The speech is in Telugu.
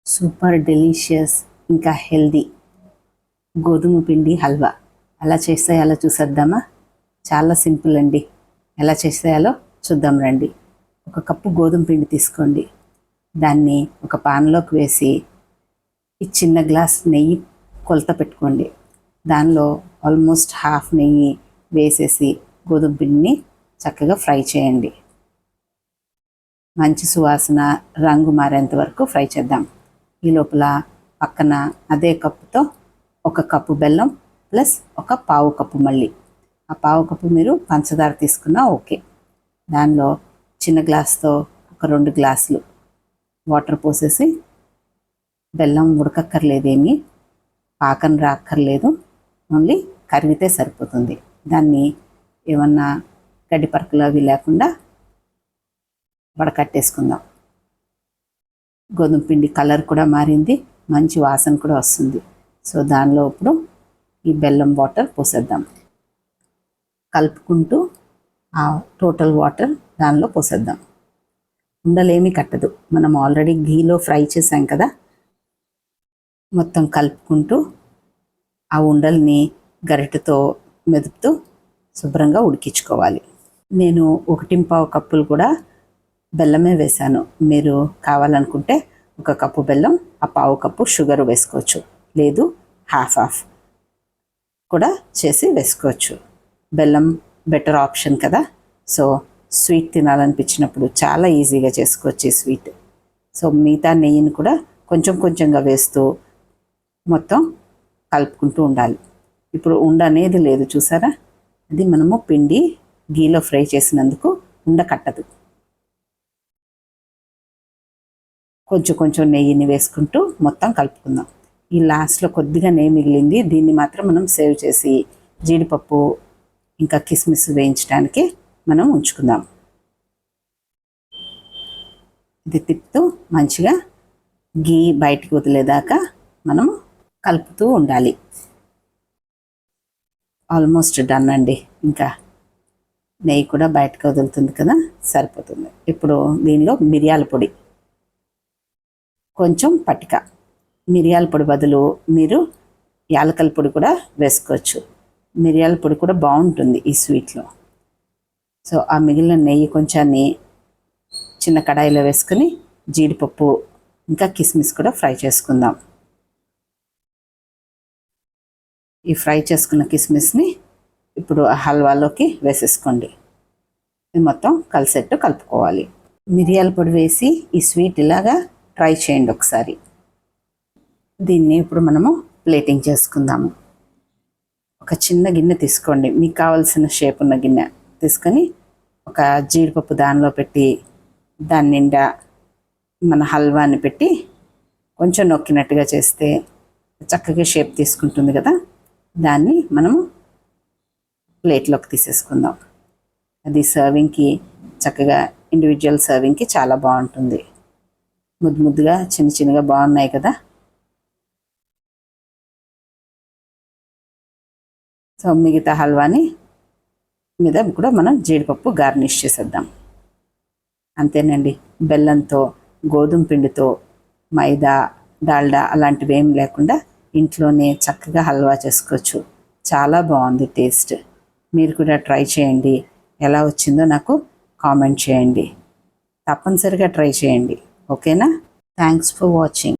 సూపర్ డెలిషియస్ ఇంకా హెల్దీ గోధుమ పిండి హల్వా ఎలా చేసేయాలో చూసేద్దామా? చాలా సింపుల్ అండి. ఎలా చేసేయాలో చూద్దాం రండి. ఒక కప్పు గోధుమ పిండి తీసుకోండి. దాన్ని ఒక పాన్లోకి వేసి ఈ చిన్న గ్లాస్ నెయ్యి కొలత పెట్టుకోండి. దానిలో ఆల్మోస్ట్ హాఫ్ నెయ్యి వేసేసి గోధుమ పిండిని చక్కగా ఫ్రై చేయండి. మంచి సువాసన రంగు మారేంత వరకు ఫ్రై చేద్దాం. ఈ లోపల పక్కన అదే కప్పుతో ఒక కప్పు బెల్లం ప్లస్ ఒక పావు కప్పు మళ్ళీ ఆ పావు కప్పు మీరు పంచదార తీసుకున్నా ఓకే. దానిలో చిన్న గ్లాస్తో ఒక 2 గ్లాసులు వాటర్ పోసేసి, బెల్లం ఉడకక్కర్లేదేమీ, పాకం రాక్కర్లేదు, ఓన్లీ కరిగితే సరిపోతుంది. దాన్ని ఏమన్నా గడ్డి పరకలు అవి లేకుండా వడకట్టేసుకుందాం. గోధుమ పిండి కలర్ కూడా మారింది, మంచి వాసన కూడా వస్తుంది. సో దానిలో ఇప్పుడు ఈ బెల్లం వాటర్ పోసేద్దాం. కలుపుకుంటూ ఆ టోటల్ వాటర్ దానిలో పోసేద్దాం. ఉండలేమీ కట్టదు, మనం ఆల్రెడీ ఘీలో ఫ్రై చేసాం కదా. మొత్తం కలుపుకుంటూ ఆ ఉండల్ని గరిటెతో మెదుపుతూ శుభ్రంగా ఉడికించుకోవాలి. నేను 1.25 కప్పులు కూడా బెల్లమే వేశాను. మీరు కావాలనుకుంటే 1 కప్పు బెల్లం, ఆ పావు కప్పు షుగర్ వేసుకోవచ్చు, లేదు హాఫ్ కూడా చేసి వేసుకోవచ్చు. బెల్లం బెటర్ ఆప్షన్ కదా. సో స్వీట్ తినాలనిపించినప్పుడు చాలా ఈజీగా చేసుకోవచ్చు ఈ స్వీట్. సో మిగతా నెయ్యిని కూడా కొంచెంగా వేస్తూ మొత్తం కలుపుకుంటూ ఉండాలి. ఇప్పుడు ఉండ అనేది లేదు చూసారా, అది మనము పిండి గీలో ఫ్రై చేసినందుకు ఉండ కట్టదు. కొంచెం నెయ్యిని వేసుకుంటూ మొత్తం కలుపుకుందాం. ఈ లాస్ట్లో కొద్దిగా నెయ్యి మిగిలింది, దీన్ని మాత్రం మనం సేవ్ చేసి జీడిపప్పు ఇంకా కిస్మిస్ వేయించడానికి మనం ఉంచుకుందాం. ఇది తిప్పుతూ మంచిగా గీ బయటికి వదిలేదాకా మనం కలుపుతూ ఉండాలి. ఆల్మోస్ట్ డన్ అండి. ఇంకా నెయ్యి కూడా బయటకు వదులుతుంది కదా, సరిపోతుంది. ఇప్పుడు దీనిలో మిరియాల పొడి, కొంచెం పటిక. మిరియాల పొడి బదులు మీరు యాలకల పొడి కూడా వేసుకోవచ్చు. మిరియాల పొడి కూడా బాగుంటుంది ఈ స్వీట్లో. సో ఆ మిగిలిన నెయ్యి కొంచాన్ని చిన్న కడాయిలో వేసుకొని జీడిపప్పు ఇంకా కిస్మిస్ కూడా ఫ్రై చేసుకుందాం. ఈ ఫ్రై చేసుకున్న కిస్మిస్ని ఇప్పుడు ఆ హల్వాలోకి వేసేసుకోండి. ఇది మొత్తం కలిసేట్టు కలుపుకోవాలి. మిరియాల పొడి వేసి ఈ స్వీట్ ఇలాగా ట్రై చేయండి ఒకసారి. దీన్ని ఇప్పుడు మనము ప్లేటింగ్ చేసుకుందాము. ఒక చిన్న గిన్నె తీసుకోండి, మీకు కావాల్సిన షేప్ ఉన్న గిన్నె తీసుకొని ఒక జీడిపప్పు దానిలో పెట్టి దాని నిండా మన హల్వాని పెట్టి కొంచెం నొక్కినట్టుగా చేస్తే చక్కగా షేప్ తీసుకుంటుంది కదా. దాన్ని మనము ప్లేట్లోకి తీసేసుకుందాం. అది సర్వింగ్కి చక్కగా ఇండివిజువల్ సర్వింగ్కి చాలా బాగుంటుంది. ముద్దుగా చిన్నగా బాగున్నాయి కదా. సో మిగతా హల్వాని మీద కూడా మనం జీడిపప్పు గార్నిష్ చేసేద్దాం. అంతేనండి. బెల్లంతో, గోధుమ పిండితో, మైదా, డాల్డా అలాంటివి ఏం లేకుండా ఇంట్లోనే చక్కగా హల్వా చేసుకోవచ్చు. చాలా బాగుంది టేస్ట్. మీరు కూడా ట్రై చేయండి. ఎలా వచ్చిందో నాకు కామెంట్ చేయండి. తప్పనిసరిగా ట్రై చేయండి. ఓకేనా? Thanks for watching.